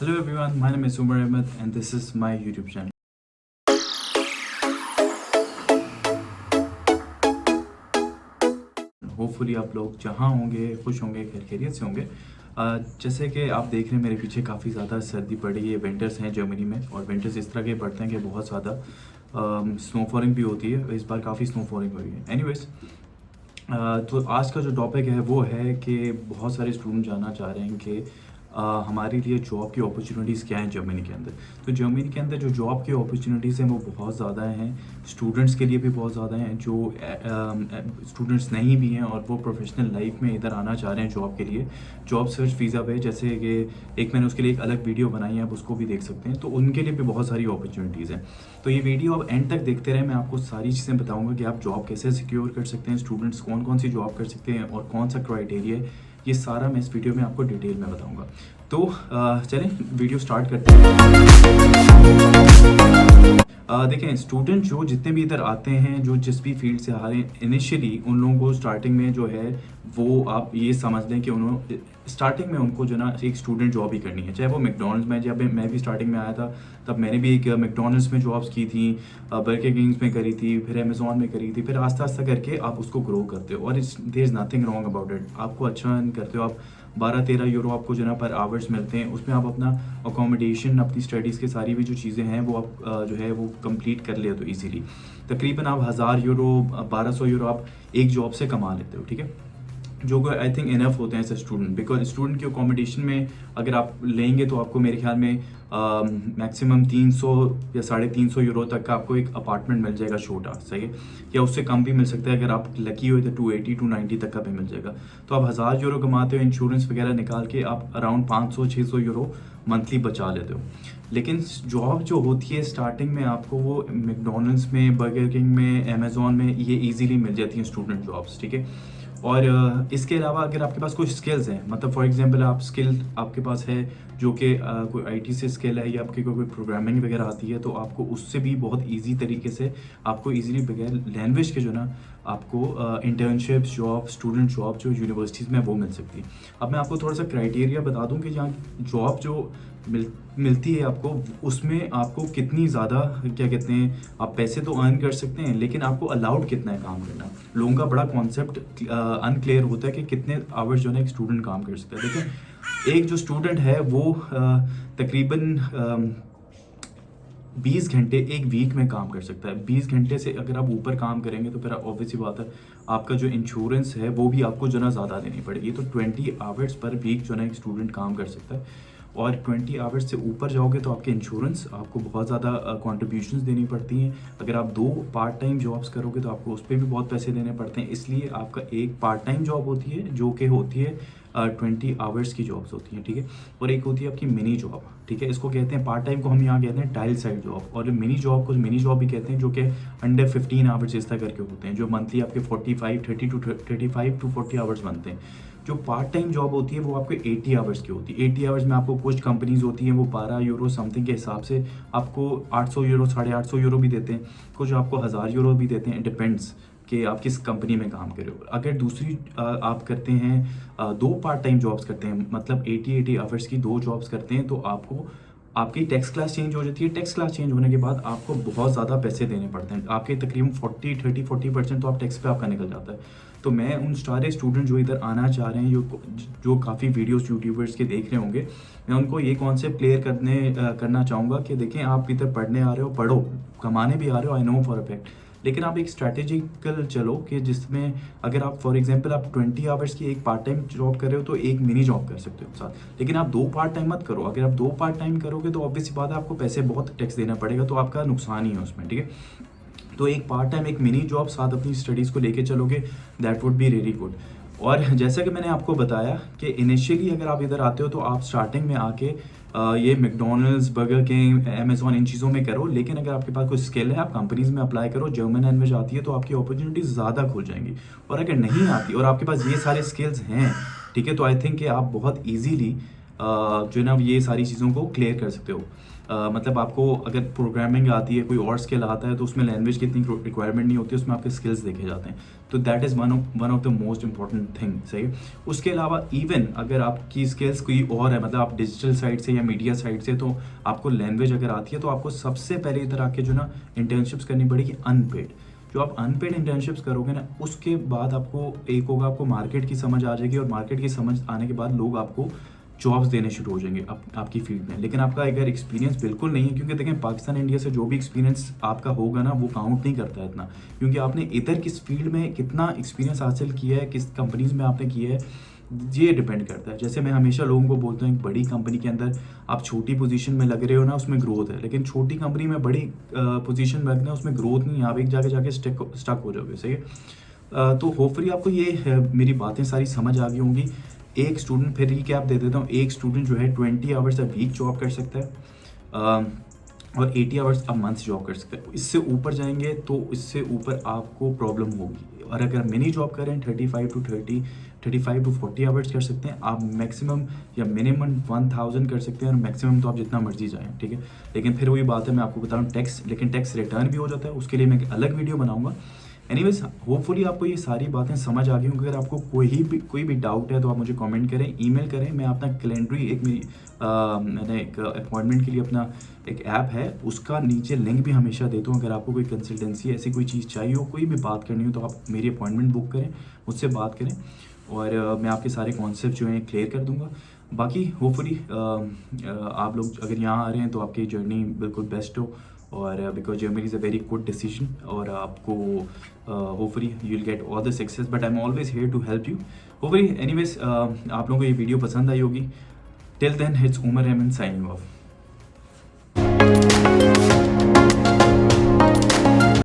Hello everyone, my name is Umar Ahmed and this is my YouTube channel. Hopefully आप लोग जहाँ होंगे खुश होंगे, खैर खैरियत से होंगे। जैसे कि आप देख रहे हैं मेरे पीछे काफ़ी ज़्यादा सर्दी पड़ रही है। विंटर्स हैं जर्मनी में और विंटर्स इस तरह के पड़ते हैं कि बहुत ज़्यादा स्नोफॉलिंग भी होती है। इस बार काफ़ी स्नोफॉलिंग हुई है। एनीवेज, तो आज का जो टॉपिक है वो है कि बहुत सारे स्टूडेंट जानना चाह रहे हैं कि हमारे लिए जॉब की अपॉर्चुनिटीज़ क्या हैं जर्मनी के अंदर। तो जर्मनी के अंदर जो जॉब की अपॉर्चुनिटीज़ हैं वो बहुत ज़्यादा हैं। स्टूडेंट्स के लिए भी बहुत ज़्यादा हैं, जो स्टूडेंट्स नहीं भी हैं और वो प्रोफेशनल लाइफ में इधर आना चाह रहे हैं जॉब के लिए, जॉब सर्च वीज़ा पे। जैसे कि एक मैंने उसके लिए एक अलग वीडियो बनाई है, आप उसको भी देख सकते हैं। तो उनके लिए भी बहुत सारी अपॉर्चुनिटीज़ हैं। तो ये वीडियो आप एंड तक देखते रहें, मैं आपको सारी चीज़ें बताऊँगा कि आप जॉब कैसे सिक्योर कर सकते हैं, स्टूडेंट्स कौन कौन सी जॉब कर सकते हैं और कौन सा क्राइटेरिया है। ये सारा मैं इस वीडियो में आपको डिटेल में बताऊंगा। तो चलें वीडियो स्टार्ट करते हैं। देखें, स्टूडेंट जो जितने भी इधर आते हैं, जो जिस भी फील्ड से आ रहे हैं, इनिशियली उन लोगों को स्टार्टिंग में जो है वो आप ये समझ लें कि उन्होंने स्टार्टिंग में उनको जो ना एक स्टूडेंट जॉब ही करनी है। चाहे वो मैकडॉनल्ड्स में, जब मैं भी स्टार्टिंग में आया था तब मैंने भी एक मैकडॉनल्ड्स में जॉब्स की थी, बर्गर किंग्स में करी थी, फिर अमेजोन में करी थी। फिर आस्ता आस्ता करके आप उसको ग्रो करते हो और there is nothing wrong about it. आपको अच्छा अर्न करते हो, आप 12-13 यूरो आपको जो ना पर आवर्स मिलते हैं। उसमें आप अपना अकोमोडेशन, अपनी स्टडीज़ के सारी भी जो चीज़ें हैं वो आप जो है वो कंप्लीट कर लेते हो ईजीली। तकरीबन आप 1000 यूरो 1200 यूरो आप एक जॉब से कमा लेते हो, ठीक है, जो कि आई थिंक इनफ होते हैं as a student. Because student के अकोमोडेशन में अगर आप लेंगे तो आपको मेरे ख्याल में मैक्सिमम 300 या 350 यूरो तक का आपको एक अपार्टमेंट मिल जाएगा छोटा, सही है, या उससे कम भी मिल सकता है। अगर आप लकी हो तो 280 290 तक का भी मिल जाएगा। तो आप 1000 यूरो कमाते हो, इंश्योरेंस वगैरह निकाल के आप अराउंड 500-600 यूरो मंथली बचा लेते हो। लेकिन जॉब जो होती है स्टार्टिंग में आपको वो मैकडॉनल्ड्स में, बर्गर किंग में, अमेजोन में ये इजीली मिल जाती हैं स्टूडेंट जॉब्स, ठीक है। और इसके अलावा अगर आपके पास कोई स्किल्स हैं, मतलब फॉर एग्जांपल आप स्किल आपके पास है जो कि कोई आईटी से स्किल है या आपकी कोई प्रोग्रामिंग वगैरह आती है, तो आपको उससे भी बहुत इजी तरीके से आपको इजीली बगैर लैंग्वेज के जो ना आपको इंटर्नशिप्स, जॉब, स्टूडेंट जॉब जो यूनिवर्सिटीज़ में वो मिल सकती है। अब मैं आपको थोड़ा सा क्राइटेरिया बता दूं कि जहाँ जॉब जो मिलती है आपको, उसमें आपको कितनी ज़्यादा क्या कहते हैं, आप पैसे तो अर्न कर सकते हैं लेकिन आपको अलाउड कितना है काम करना। लोगों का बड़ा कॉन्सेप्ट अनक्लियर होता है कि कितने आवर्स जो है एक स्टूडेंट काम कर सकता है। देखिए, एक जो स्टूडेंट है वो तकरीबन 20 घंटे एक वीक में काम कर सकता है। 20 घंटे से अगर आप ऊपर काम करेंगे तो फिर ऑब्वियसली बात है आपका जो इंश्योरेंस है वो भी आपको जो ना ज़्यादा देनी पड़ेगी। तो 20 आवर्स पर वीक जो ना एक स्टूडेंट काम कर सकता है। और 20 आवर्स से ऊपर जाओगे तो आपके इंश्योरेंस आपको बहुत ज़्यादा कॉन्ट्रीब्यूशंस देनी पड़ती हैं। अगर आप 2 पार्ट टाइम जॉब्स करोगे तो आपको उस पर भी बहुत पैसे देने पड़ते हैं। इसलिए आपका एक पार्ट टाइम जॉब होती है जो कि होती है 20 आवर्स की जॉब्स होती हैं, ठीक है, और एक होती है आपकी मिनी जॉब, ठीक है। इसको कहते हैं पार्ट टाइम को हम यहाँ कहते हैं टाइल साइड जॉब, और मिनी जॉब को मिनी जॉब भी कहते हैं, जो कि अंडर 15 आवर्स इस तरह करके होते हैं, जो मंथली आपके 35 टू 40 आवर्स बनते हैं। जो पार्ट टाइम जॉब होती है वो आपको 80 आवर्स की होती है। 80 आवर्स में आपको कुछ कंपनीज होती हैं वो 12 यूरो समथिंग के हिसाब से आपको 800 यूरो 850 यूरो भी देते हैं, कुछ आपको 1000 यूरो भी देते हैं। डिपेंड्स कि आप किस कंपनी में काम कर रहे हो। अगर दूसरी आप करते हैं 2 पार्ट टाइम जॉब्स करते हैं, मतलब 80 आवर्स की 2 जॉब्स करते हैं, तो आपको आपकी टैक्स क्लास चेंज हो जाती है। टैक्स क्लास चेंज होने के बाद आपको बहुत ज़्यादा पैसे देने पड़ते हैं। आपके तकरीबन 40% तो आप टैक्स पे आपका निकल जाता है। तो मैं उन सारे स्टूडेंट जो इधर आना चाह रहे हैं, जो काफ़ी वीडियोस यूट्यूबर्स के देख रहे होंगे, मैं उनको ये कॉन्सेप्ट क्लियर करना चाहूँगा कि देखें, आप इधर पढ़ने आ रहे हो, पढ़ो, कमाने भी आ रहे हो, I know for a fact, लेकिन आप एक स्ट्रैटेजिकल चलो कि जिसमें अगर आप फॉर एग्जांपल आप 20 आवर्स की एक पार्ट टाइम जॉब कर रहे हो तो एक मिनी जॉब कर सकते हो साथ। लेकिन आप 2 पार्ट टाइम मत करो। अगर आप 2 पार्ट टाइम करोगे तो ऑब्वियसली बात है आपको पैसे बहुत टैक्स देना पड़ेगा, तो आपका नुकसान ही है उसमें, ठीक है। तो एक पार्ट टाइम एक मिनी जॉब साथ अपनी स्टडीज़ को लेके चलोगे, that would be really good. और जैसा कि मैंने आपको बताया कि इनिशियली अगर आप इधर आते हो तो आप स्टार्टिंग में आके ये मैकडॉनल्ड्स, बर्गर किंग, अमेजोन, इन चीज़ों में करो। लेकिन अगर आपके पास कोई स्किल है, आप कंपनीज में अप्लाई करो, जर्मन लैंग्वेज आती है तो आपकी अपॉर्चुनिटीज ज़्यादा खुल जाएंगी। और अगर नहीं आती और आपके पास ये सारे स्किल्स हैं, ठीक है, तो आई थिंक कि आप बहुत ईजीली जो है ना ये सारी चीज़ों को क्लियर कर सकते हो। मतलब आपको अगर प्रोग्रामिंग आती है, कोई और स्किल आता है, तो उसमें लैंग्वेज की इतनी रिक्वायरमेंट नहीं होती, उसमें आपके स्किल्स देखे जाते हैं। तो that is one of the most important thing, सही। उसके अलावा इवन अगर आपकी स्किल्स कोई और है, मतलब आप डिजिटल साइड से या मीडिया साइड से, तो आपको लैंग्वेज अगर आती है तो आपको सबसे पहले इधर आके जो ना इंटर्नशिप्स करनी पड़ेगी अनपेड। जो आप अनपेड इंटर्नशिप्स करोगे ना, उसके बाद आपको एक होगा, आपको मार्केट की समझ आ जाएगी, और मार्केट की समझ आने के बाद लोग आपको जॉब्स देने शुरू हो जाएंगे आपकी फील्ड में। लेकिन आपका अगर एक्सपीरियंस बिल्कुल नहीं है, क्योंकि देखें पाकिस्तान इंडिया से जो भी एक्सपीरियंस आपका होगा ना, वो काउंट नहीं करता है इतना, क्योंकि आपने इधर किस फील्ड में कितना एक्सपीरियंस हासिल किया है, किस कंपनीज में आपने किया है, ये डिपेंड करता है। जैसे मैं हमेशा लोगों को बोलता हूँ, एक बड़ी कंपनी के अंदर आप छोटी पोजीशन में लग रहे हो ना, उसमें ग्रोथ है, लेकिन छोटी कंपनी में बड़ी पोजीशन में लगना, उसमें ग्रोथ नहीं है, आप एक जगह जाके स्टक हो जाओगे, सही है। तो होपफुली आपको ये मेरी बातें सारी समझ आ गई होंगी। एक स्टूडेंट, फिर रिकैप दे देता हूँ, एक स्टूडेंट जो है 20 आवर्स अ वीक जॉब कर सकता है, और 80 आवर्स अ मंथ जॉब कर सकते हैं। इससे ऊपर जाएंगे तो इससे ऊपर आपको प्रॉब्लम होगी। और अगर मिनी जॉब करें 35 टू 40 आवर्स कर सकते हैं आप, मैक्सिमम या मिनिमम 1000 कर सकते हैं, और मैक्सिमम तो आप जितना मर्जी जाएं, ठीक है। लेकिन फिर वही बात है, मैं आपको बता रहा हूँ टैक्स, लेकिन टैक्स रिटर्न भी हो जाता है, उसके लिए मैं एक अलग वीडियो बनाऊंगा। एनीवेज, होपफुली आपको ये सारी बातें समझ आ गई होंगी। अगर आपको कोई भी डाउट है तो आप मुझे कमेंट करें, ईमेल करें। मैं अपना कैलेंडरी एक मेरी मैंने एक अपॉइंटमेंट के लिए अपना एक ऐप है, उसका नीचे लिंक भी हमेशा देता हूँ। अगर आपको कोई कंसल्टेंसी ऐसी कोई चीज़ चाहिए हो, कोई भी बात करनी हो, तो आप मेरी अपॉइंटमेंट बुक करें, मुझसे बात करें, और मैं आपके सारे कॉन्सेप्ट जो हैं क्लियर कर दूंगा। बाकी होपफुली आप लोग अगर यहाँ आ रहे हैं तो आपकी जर्नी बिल्कुल बेस्ट हो, और because Germany is a very good decision, और आपको hopefully you will get all the success, but I am always here to help you hopefully. Anyways, आप लोगों को ये वीडियो पसंद आई होगी। Till then, it's Umar Ahmad signing of.